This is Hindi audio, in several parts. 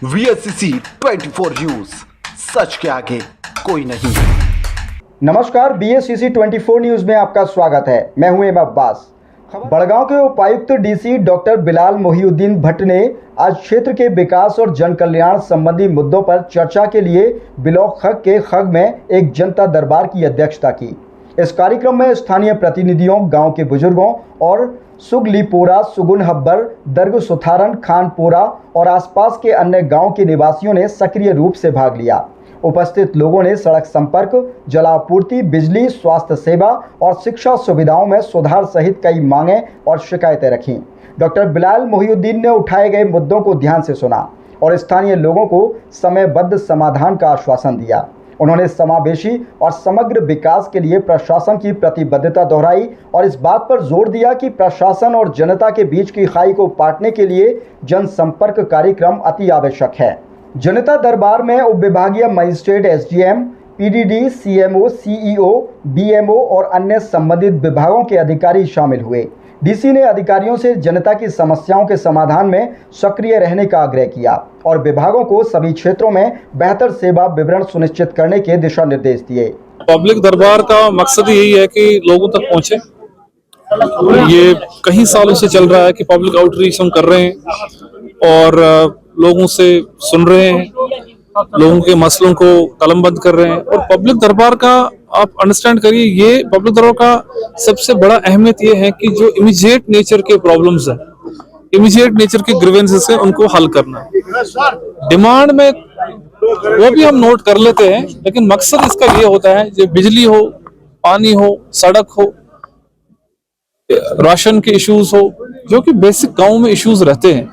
VSCC 24 न्यूज, सच के आगे कोई नहीं। नमस्कार, BSCC 24 न्यूज में आपका स्वागत है। मैं हूं एम अब्बास। बड़गांव के उपायुक्त DC डॉक्टर बिलाल मोहिउद्दीन भट्ट ने आज क्षेत्र के विकास और जन कल्याण संबंधी मुद्दों पर चर्चा के लिए ब्लॉक खग के खग में एक जनता दरबार की अध्यक्षता की। इस कार्यक्रम में स्थानीय प्रतिनिधियों, गांव के बुजुर्गों और सुगलीपोरा, सुगुन हब्बर, दर्ग सुथारन, खानपोरा और आसपास के अन्य गांव के निवासियों ने सक्रिय रूप से भाग लिया। उपस्थित लोगों ने सड़क संपर्क, जलापूर्ति, बिजली, स्वास्थ्य सेवा और शिक्षा सुविधाओं में सुधार सहित कई मांगें और शिकायतें रखीं। डॉक्टर बिलाल मोहिउद्दीन ने उठाए गए मुद्दों को ध्यान से सुना और स्थानीय लोगों को समयबद्ध समाधान का आश्वासन दिया। उन्होंने समावेशी और समग्र विकास के लिए प्रशासन की प्रतिबद्धता दोहराई और इस बात पर जोर दिया कि प्रशासन और जनता के बीच की खाई को पाटने के लिए जनसंपर्क कार्यक्रम अति आवश्यक है। जनता दरबार में उप विभागीय magistrate, SDM, PDD, CMO, CEO, BMO और अन्य संबंधित विभागों के अधिकारी शामिल हुए। DC ने अधिकारियों से जनता की समस्याओं के समाधान में सक्रिय रहने का आग्रह किया और विभागों को सभी क्षेत्रों में बेहतर सेवा वितरण सुनिश्चित करने के दिशा निर्देश दिए। पब्लिक दरबार का मकसद यही है कि लोगों तक पहुंचे। ये कई सालों से चल रहा है कि पब्लिक आउटरीच हम कर रहे हैं और लोगों से सुन रहे हैं, लोगों के मसलों को कलमबंद कर रहे हैं। और पब्लिक दरबार का आप अंडरस्टैंड करिए, ये पब्लिक दरबार का सबसे बड़ा अहमियत ये है कि जो इमीडिएट नेचर के प्रॉब्लम्स हैं, इमीडिएट नेचर के ग्रीवेंसेस हैं, उनको हल करना। डिमांड में वो भी हम नोट कर लेते हैं, लेकिन मकसद इसका ये होता है जो बिजली हो, पानी हो, सड़क हो, राशन के इश्यूज हो, जो कि बेसिक गांव में इश्यूज रहते हैं,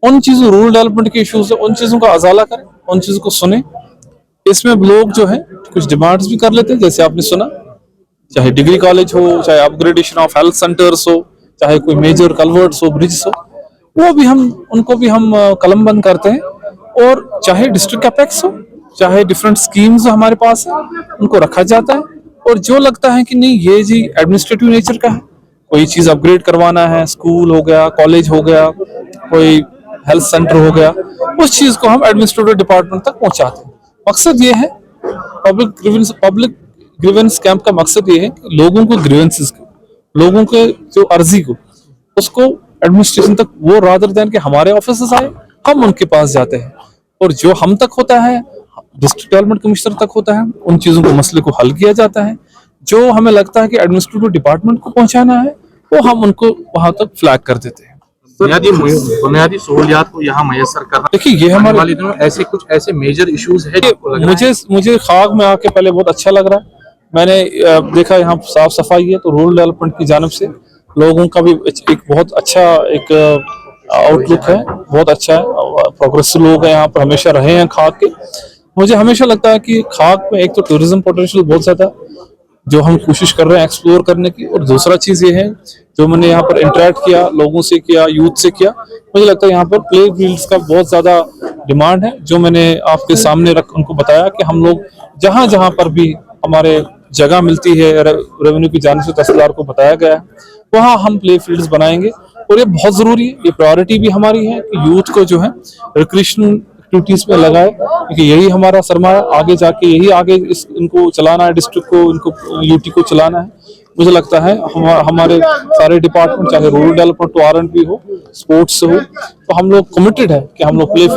उन चीजों, रूरल डेवलपमेंट के इश्यूज है, उन चीजों का अजाला करें, उन चीजों को सुने। इसमें लोग जो है कुछ डिमांड्स भी कर लेते हैं, जैसे आपने सुना, चाहे डिग्री कॉलेज हो, चाहे अपग्रेडेशन ऑफ हेल्थ सेंटर्स हो, चाहे कोई मेजर कल्वर्ट्स हो, ब्रिज हो, वो भी हम उनको भी हम कलमबंद करते हैं। और चाहे डिस्ट्रिक्ट कैपेक्स हो, चाहे डिफरेंट स्कीम्स हमारे पास है, उनको रखा जाता है। और जो लगता है कि नहीं ये जी एडमिनिस्ट्रेटिव नेचर का है, कोई चीज अपग्रेड करवाना है, स्कूल हो गया, कॉलेज हो गया, कोई हेल्थ सेंटर हो गया, उस चीज को हम एडमिनिस्ट्रेटिव डिपार्टमेंट तक पहुंचाते हैं। मकसद ये है, पब्लिक ग्रीवेंस कैंप का मकसद ये है कि लोगों को ग्रीवेंसेस को, लोगों के जो अर्जी को, उसको एडमिनिस्ट्रेशन तक, वो रादर देन कि हमारे ऑफिस आए, हम उनके पास जाते हैं। और जो हम तक होता है, डिस्ट्रिक्ट डेवलपमेंट कमिश्नर तक होता है, उन चीजों को, मसले को हल किया जाता है। जो हमें लगता है कि एडमिनिस्ट्रेटिव डिपार्टमेंट को पहुंचाना है, वो हम उनको वहां तक फ्लैग कर देते हैं। बुनियादी सहूलियात को यहाँ मैसर करना। देखिए, ये हमारे वाले दिनों ऐसे मेजर इश्यूज है। मुझे खाग में आके पहले बहुत अच्छा लग रहा है। मैंने देखा यहाँ साफ सफाई है, तो रूरल डेवलपमेंट की जानिब से लोगों का भी एक बहुत अच्छा एक आउटलुक है, बहुत अच्छा है। प्रोग्रेसिव लोग हैं यहाँ पर, हमेशा रहे हैं खाग के। मुझे हमेशा लगता है कि खाग में एक तो टूरिज्म पोटेंशियल बहुत ज्यादा, जो हम कोशिश कर रहे हैं एक्सप्लोर करने की। और दूसरा चीज ये है, जो मैंने यहाँ पर इंटरेक्ट किया, लोगों से किया, यूथ से किया, मुझे लगता है यहाँ पर प्ले फील्ड्स का बहुत ज्यादा डिमांड है। जो मैंने आपके सामने उनको बताया कि हम लोग जहां जहां पर भी हमारे जगह मिलती है, रेवेन्यू की जानिब से तहसीलदार को बताया गया है, वहां हम प्ले फील्ड्स बनाएंगे। और ये बहुत जरूरी है, ये प्रायोरिटी भी हमारी है कि यूथ को जो है रिक्रिएशनल एक्टिविटीज में लगाए, क्योंकि यही हमारा सरमाया आगे जाके, यही आगे इनको चलाना है, डिस्ट्रिक्ट को, इनको UT को चलाना है। मुझे लगता है हमारे सारे डिपार्टमेंट, चाहे रूरल डेवलपमेंट टू R&B हो, स्पोर्ट्स हो, तो हम लोग कमिटेड है कि हम लोग प्ले